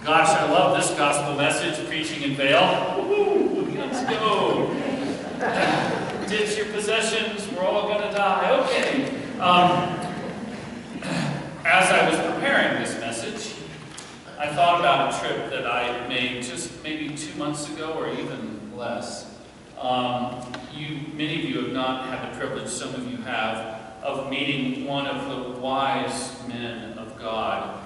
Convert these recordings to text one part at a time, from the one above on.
Gosh, I love this gospel message, preaching in Vail. Woo-hoo, let's go. Ditch your possessions, we're all going to die. Okay. As I was preparing this message, I thought about a trip that I made just maybe 2 months ago or even less. Many of you have not had the privilege, some of you have, of meeting one of the wise men of God.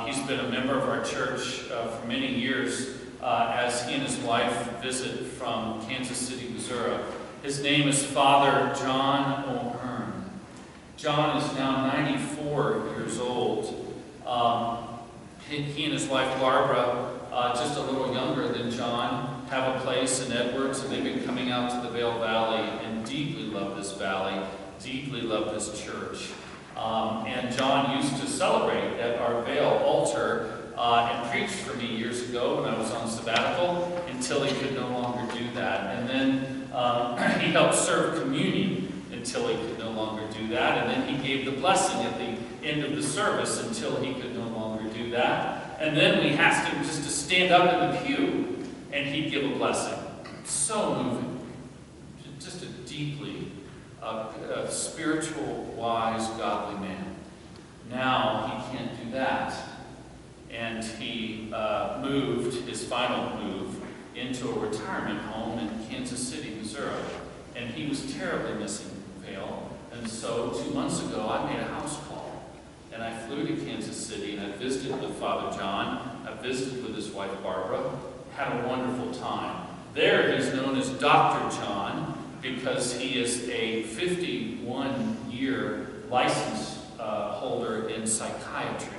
He's been a member of our church for many years as he and his wife visit from Kansas City, Missouri. His name is Father John O'Hearn. John is now 94 years old. He and his wife Barbara, just a little younger than John, have a place in Edwards, and they've been coming out to the Vail Valley and deeply love this valley, deeply love this church. And John used to celebrate at our Vail altar and preached for me years ago when I was on sabbatical until he could no longer do that. And then he helped serve communion until he could no longer do that. And then he gave the blessing at the end of the service until he could no longer do that. And then we asked him just to stand up in the pew and he'd give a blessing. So moving. Just a deeply spiritual, wise, godly man. Now he can't do that. And he moved, his final move, into a retirement home in Kansas City, Missouri. And he was terribly missing Vail. And so 2 months ago, I made a house call. And I flew to Kansas City, and I visited with Father John. I visited with his wife, Barbara. Had a wonderful time. There, he's known as Dr. John, because he is a 51-year license holder in psychiatry.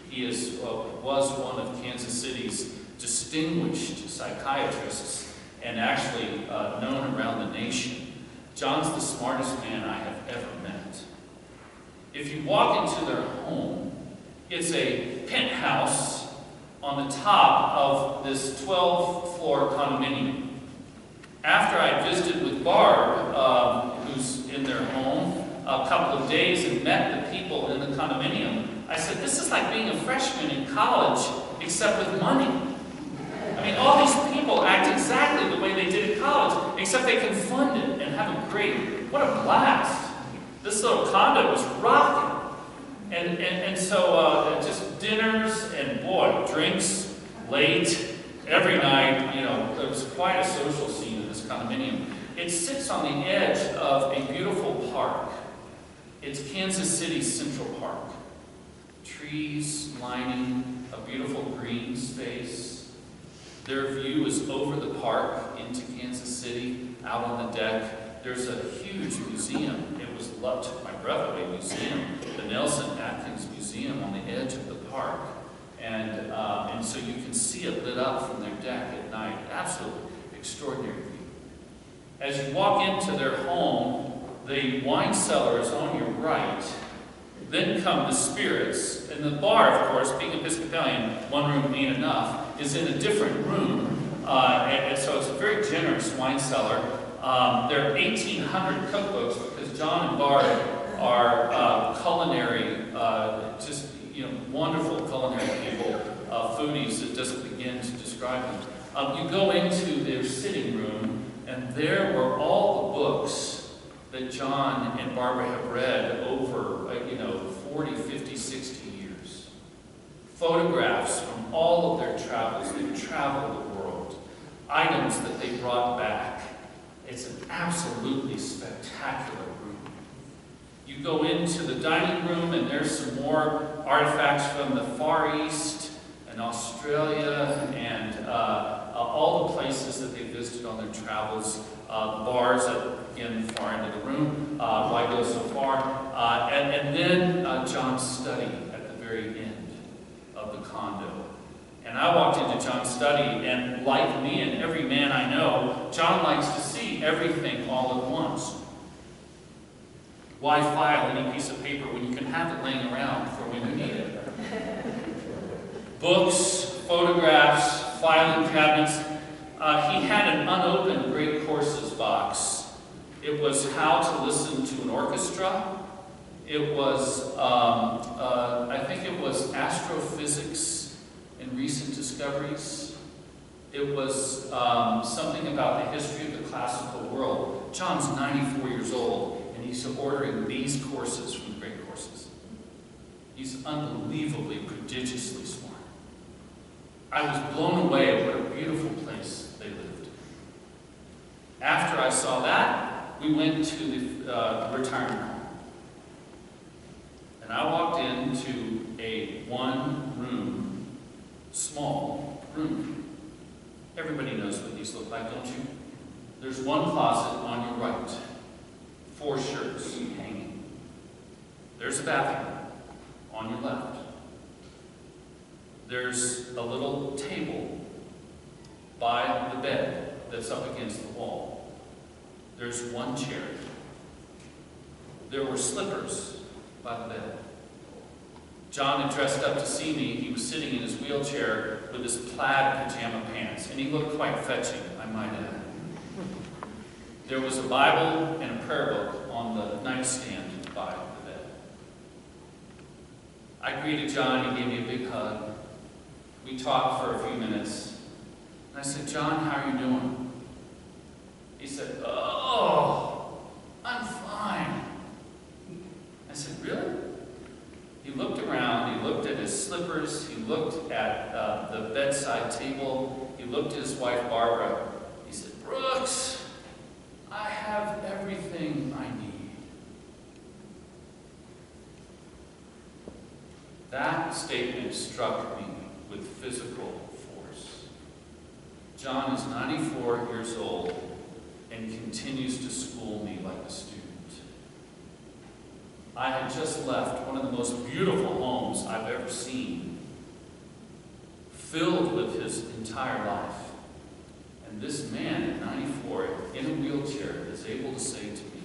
He was one of Kansas City's distinguished psychiatrists and actually known around the nation. John's the smartest man I have ever met. If you walk into their home, it's a penthouse on the top of this 12-floor condominium. After I visited with Barb, who's in their home, a couple of days and met the people in the condominium, I said, this is like being a freshman in college, except with money. I mean, all these people act exactly the way they did in college, except they can fund it and have a great, what a blast. This little condo was rocking. And so just dinners and, boy, drinks late, every night. You know, there was quite a social scene in this condominium. It sits on the edge of a beautiful park. It's Kansas City's Central Park. Trees lining a beautiful green space. Their view is over the park into Kansas City, out on the deck. There's a huge museum. It was took my breath away museum, the Nelson Atkins Museum on the edge of the park. And so you can see it lit up from their deck at night. Absolutely extraordinary view. As you walk into their home, the wine cellar is on your right. Then come the spirits. And the bar, of course, being Episcopalian, one room ain't enough, is in a different room. And so it's a very generous wine cellar. There are 1,800 cookbooks because John and Barb are culinary, wonderful culinary people, foodies that doesn't begin to describe them. You go into their sitting room, and there were all the books that John and Barbara have read over, 40, 50, 60 years. Photographs from all of their travels. They've traveled the world. Items that they brought back. It's an absolutely spectacular room. You go into the dining room, and there's some more artifacts from the Far East and Australia and all the places that they visited on their travels. Bars again, far into the room. Why go so far? And then John's study at the very end of the condo. And I walked into John's study, and like me and every man I know, John likes to see everything all at once. Why file any piece of paper when you can have it laying around for when you need it? Books, photographs, filing cabinets. He had an unopened Great Courses box. It was how to listen to an orchestra. It was, I think it was astrophysics and recent discoveries. It was something about the history of the classical world. John's 94 years old, and he's ordering these courses from the great courses. He's unbelievably, prodigiously smart. I was blown away at what a beautiful place they lived. After I saw that, we went to the retirement home. And I walked into a one-room, small room. Everybody knows what these look like, don't you? There's one closet on your right, 4 shirts hanging. There's a bathroom on your left. There's a little table by the bed that's up against the wall. There's 1 chair. There were slippers by the bed. John had dressed up to see me. He was sitting in his wheelchair with his plaid pajama pants, and he looked quite fetching, I might add. There was a Bible and a prayer book on the nightstand by the bed. I greeted John. He gave me a big hug. We talked for a few minutes. And I said, "John, how are you doing?" He said, "Oh, I'm fine." I said, "Really?" He looked around. He looked at his slippers. He looked at the bedside table. He looked at his wife, Barbara. He said, "Brooks, I have everything I need." That statement struck me with physical force. John is 94 years old and continues to school me like a student. I had just left one of the most beautiful homes I've ever seen, filled with his entire life. And this man at 94 in a wheelchair is able to say to me,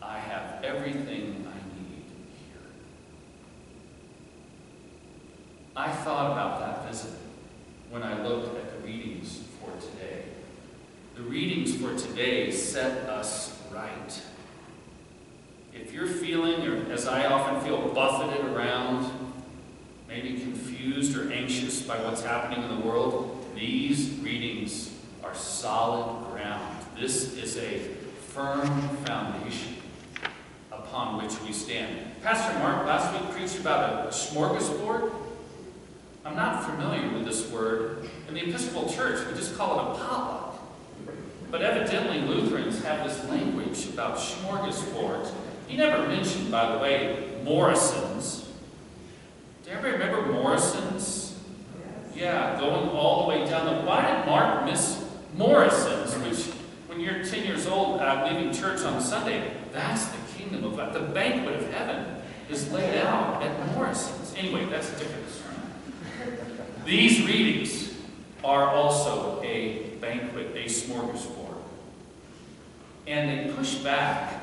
"I have everything I need here." I thought about that visit when I looked at the readings for today. The readings for today set us right. If you're feeling, or as I often feel, buffeted around, maybe confused or anxious by what's happening in the world, these readings are solid ground. This is a firm foundation upon which we stand. Pastor Mark last week preached about a smorgasbord. I'm not familiar with this word. In the Episcopal Church, we just call it a potluck. But evidently Lutherans have this language about smorgasbords. He never mentioned, by the way, Morrison's. Do you ever remember Morrison's? Yeah, going all the way down. Why did Mark miss Morrison's? Which, when you're 10 years old, leaving church on Sunday, that's the kingdom of God. The banquet of heaven is laid out at Morrison's. Anyway, that's a different sermon. These readings are also a banquet, a smorgasbord. And they push back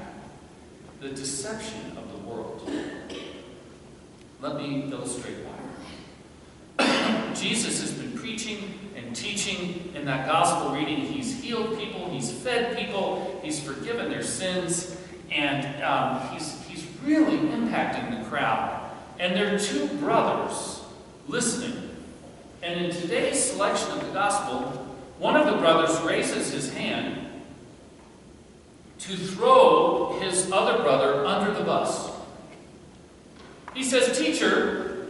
the deception of the world. Let me illustrate why. Jesus has been preaching and teaching in that gospel reading. He's healed people, he's fed people, he's forgiven their sins, and he's really impacting the crowd. And there are 2 brothers listening. And in today's selection of the gospel, one of the brothers raises his hand to throw his other brother under the bus. He says, "Teacher,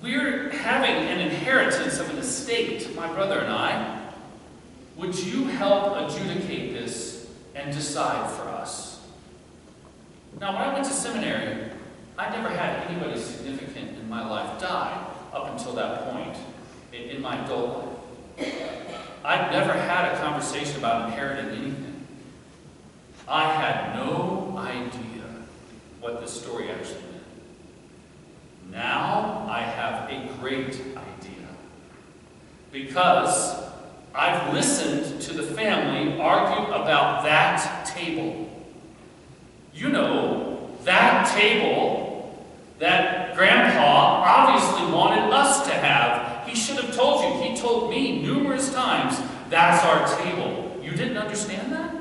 we're having an inheritance of an estate, my brother and I. Would you help adjudicate this and decide for us?" Now, when I went to seminary, I never had anybody significant in my life die up until that point in my adult life. I'd never had a conversation about inheriting anything. I had no idea what this story actually meant. Now I have a great idea, because I've listened to the family argue about that table. You know, that table that Grandpa obviously wanted us to have. He should have told you. He told me numerous times, "That's our table." You didn't understand that?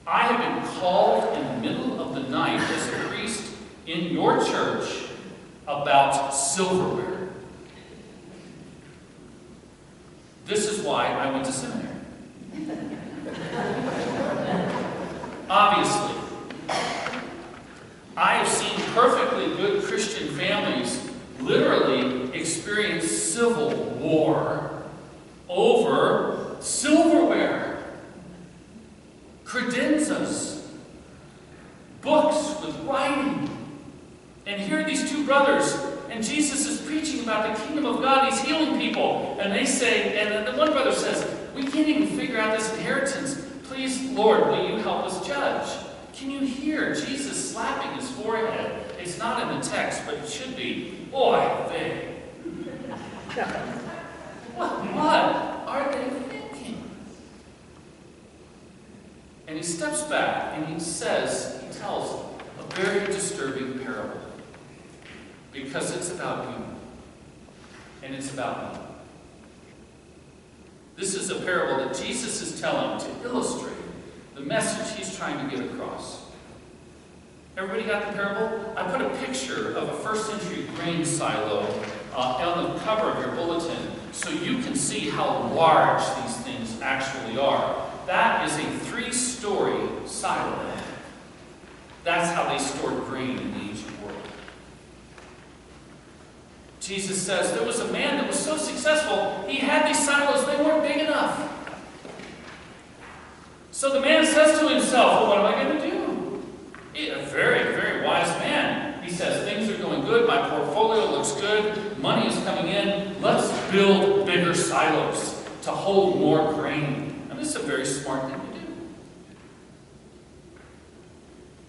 I have been called in the middle of the night as a priest in your church about silverware. This is why I went to seminary. Obviously, I have seen perfectly good Christian families literally experience civil war over silverware, credenzas, books with writing. And here are these two brothers, and Jesus is preaching about the kingdom of God. He's healing people. And they say, and the one brother says, we can't even figure out this inheritance. Please, Lord, will you help us judge? Can you hear Jesus slapping his forehead? It's not in the text, but it should be. Boy, they. What are they thinking? And he steps back and he tells a very disturbing parable. Because it's about you. And it's about me. This is a parable that Jesus is telling to illustrate the message he's trying to get across. Everybody got the parable? I put a picture of a first century grain silo on the cover of your bulletin so you can see how large these things actually are. That is a 3-story silo. That's how they stored grain in the ancient world. Jesus says there was a man that was so successful, he had these silos, they weren't big enough. So the man says to himself, well, what am I going to do? He's a very, very wise man. He says, things are going good, my portfolio looks good, money is coming in, let's build bigger silos to hold more grain. And this is a very smart thing to do.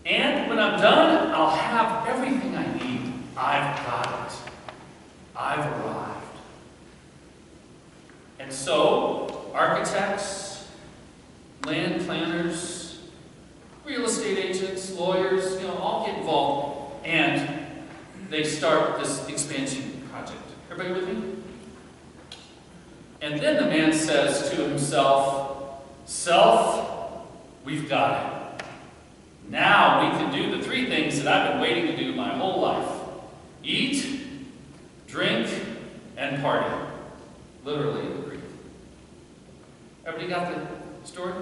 And when I'm done, I'll have everything I need. I've got it. I've arrived. And so, architects, land planners, real estate agents, lawyers, all get involved, and they start this expansion project. Everybody with me? And then the man says to himself, self, we've got it. Now we can do the 3 things that I've been waiting to do my whole life. Eat, drink, and party. Literally in the Greek. Everybody got the story?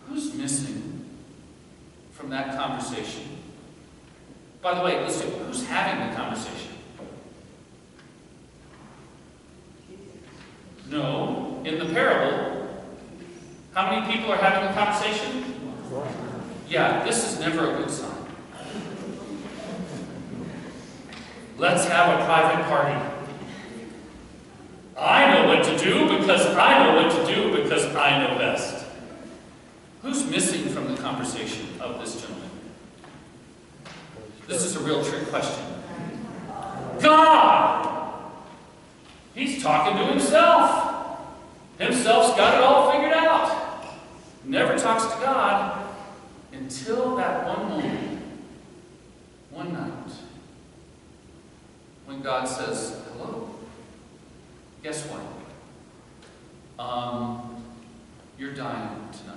Who's missing from that conversation? By the way, listen, who's having the conversation? No. In the parable, how many people are having a conversation? Yeah, this is never a good sign. Let's have a private party. I know what to do because I know what to do because I know best. Who's missing from the conversation of this gentleman? This is a real trick question. God! He's talking to himself. Himself's got it all figured out. Never talks to God until that one moment, one night, when God says, hello, guess what? You're dying tonight.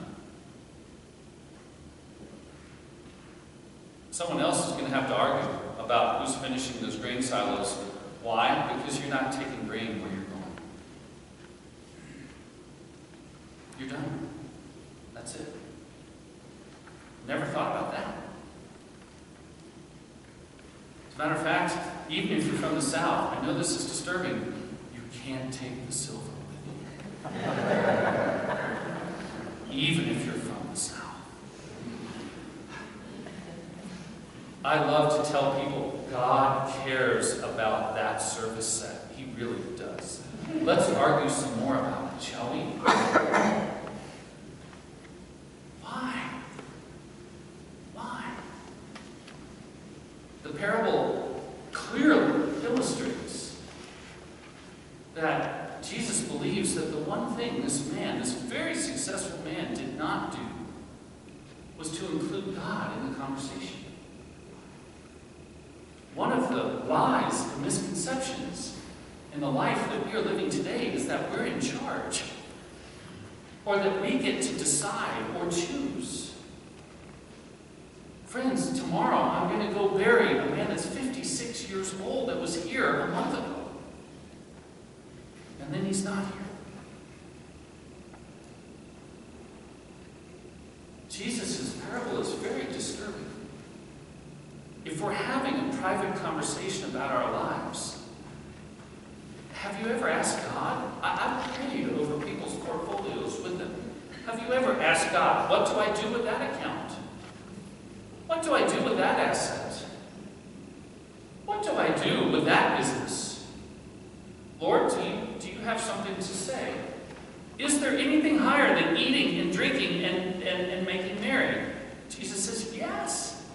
Someone else is going to have to argue about who's finishing those grain silos. Why? Because you're not taking grain where you're going. You're done. That's it. Never thought about that. As a matter of fact, even if you're from the South, I know this is disturbing, you can't take the silver with you. Even if you're from the South. I love to tell people, God cares about that service set. He really does. Let's argue some more about it, shall we? Why? Why? The parable clearly illustrates that Jesus believes that the one thing this man, this very successful man, did not do was to include God in the conversation. One of the lies and misconceptions in the life that we are living today is that we're in charge, or that we get to decide or choose. Friends, tomorrow I'm going to go bury a man that's 50, 6 years old that was here a month ago. And then he's not here. Jesus' parable is very disturbing. If we're having a private conversation about our lives, have you ever asked God? I've prayed over people's portfolios with them. Have you ever asked God, what do I do with that account? What do I do with that asset? What do I do with that business? Lord, do you have something to say? Is there anything higher than eating and drinking and making merry? Jesus says, yes,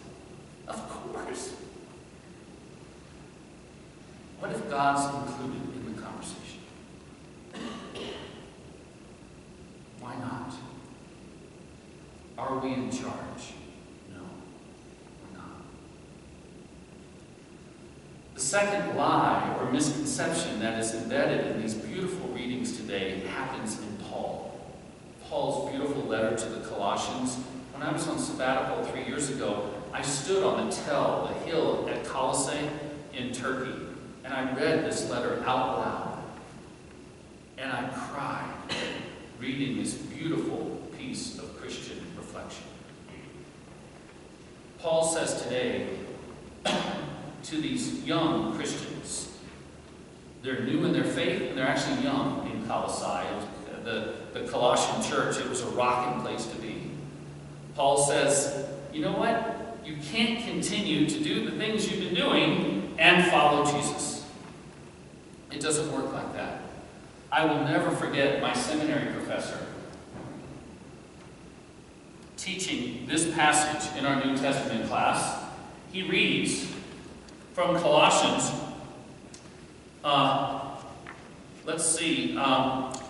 of course. What if God's included in the conversation? Why not? Are we in charge? No, we're not. The second lie or misconception that is embedded in these beautiful readings today happens in Paul. Paul's beautiful letter to the Colossians. When I was on sabbatical 3 years ago, I stood on the Tel, the hill at Colossae in Turkey, and I read this letter out loud. And I cried reading this beautiful piece of Christian reflection. Paul says today to these young Christians, they're new in their faith, and they're actually young in Colossae. The Colossian church, it was a rocking place to be. Paul says, you know what? You can't continue to do the things you've been doing and follow Jesus. It doesn't work like that. I will never forget my seminary professor teaching this passage in our New Testament class. He reads from Colossians,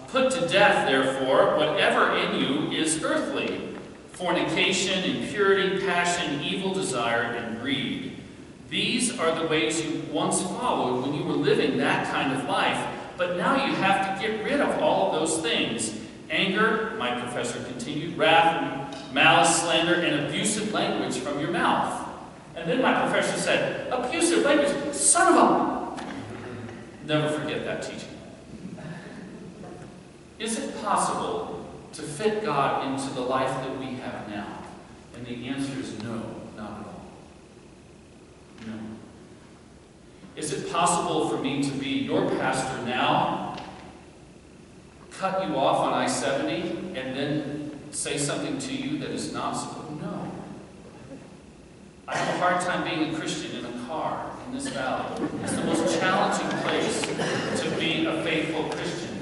put to death, therefore, whatever in you is earthly, fornication, impurity, passion, evil desire, and greed. These are the ways you once followed when you were living that kind of life, but now you have to get rid of all of those things. Anger, my professor continued, wrath, malice, slander, and abusive language from your mouth. And then my professor said, abusive language, son of a... Never forget that teaching. Is it possible to fit God into the life that we have now? And the answer is no, not at all. No. Is it possible for me to be your pastor now, cut you off on I-70, and then say something to you that is not supposed? No. I have a hard time being a Christian in a car in this valley. It's the most challenging place to be a faithful Christian.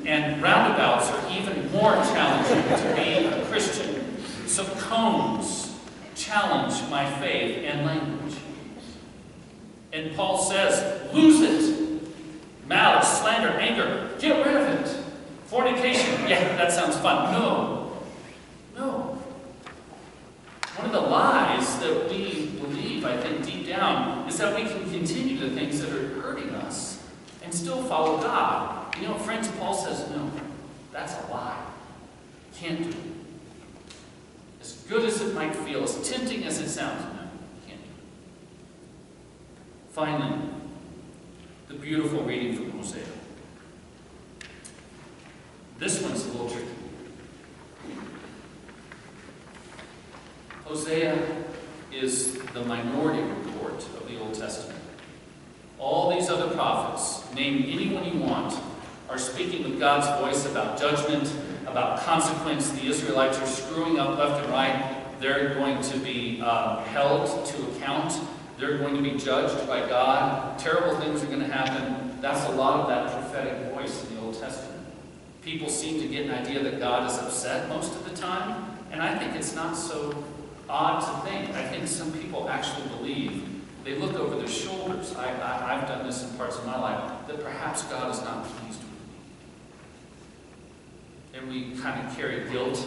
And roundabouts are even more challenging to be a Christian. So cones challenge my faith and language. And Paul says, lose it. Malice, slander, anger, get rid of it. Fornication, yeah, that sounds fun. No. No. One of the lies that we believe, I think, deep down, is that we can continue the things that are hurting us and still follow God. You know, friends, Paul says, no, that's a lie. Can't do it. As good as it might feel, as tempting as it sounds, no, can't do it. Finally, the beautiful reading from Hosea. This one's a little tricky. Hosea is the minority report of the Old Testament. All these other prophets, name anyone you want, are speaking with God's voice about judgment, about consequence. The Israelites are screwing up left and right. They're going to be held to account. They're going to be judged by God. Terrible things are going to happen. That's a lot of that prophetic voice in the Old Testament. People seem to get an idea that God is upset most of the time, and I think it's not so odd to think. I think some people actually believe, they look over their shoulders. I've done this in parts of my life, that perhaps God is not pleased with me. And we kind of carry guilt.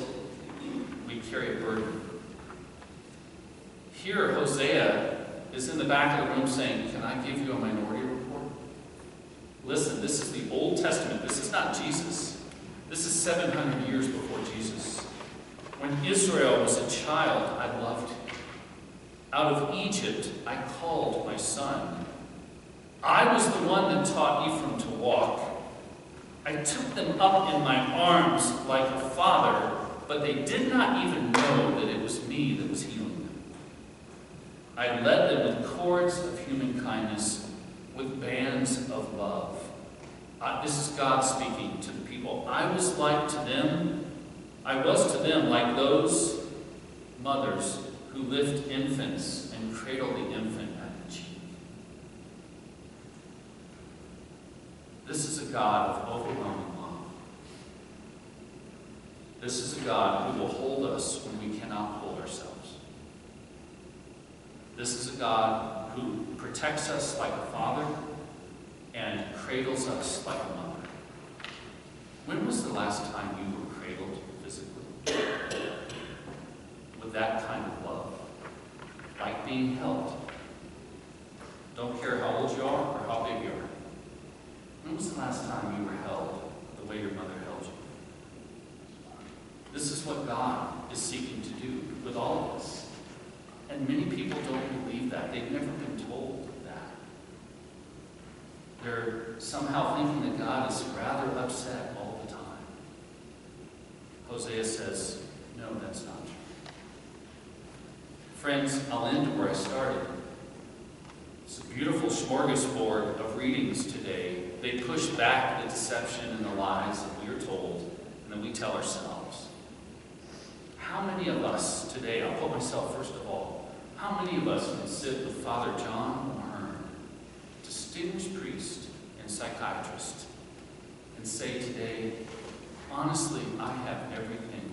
We carry a burden. Here, Hosea is in the back of the room saying, can I give you a minority report? Listen, this is the Old Testament. This is not Jesus. This is 700 years before Jesus. When Israel was a child, I loved him. Out of Egypt, I called my son. I was the one that taught Ephraim to walk. I took them up in my arms like a father, but they did not even know that it was me that was healing them. I led them with cords of human kindness, with bands of love. This is God speaking to the people. I was to them like those mothers who lift infants and cradle the infant at the cheek. This is a God of overwhelming love. This is a God who will hold us when we cannot hold ourselves. This is a God who protects us like a father and cradles us like a mother. When was the last time you were cradled physically? With that kind of love. Like being held. Don't care how old you are or how big you are. When was the last time you were held the way your mother held you? This is what God is seeking to do with all of us. And many people don't believe that. They've never been told that. They're somehow thinking that God is rather upset all the time. Hosea says, no, that's not true. Friends, I'll end where I started. It's a beautiful smorgasbord of readings today. They push back the deception and the lies that we are told, and then we tell ourselves. How many of us today, I'll put myself first of all, how many of us can sit with Father John O'Hearn, distinguished priest and psychiatrist, and say today, honestly, I have everything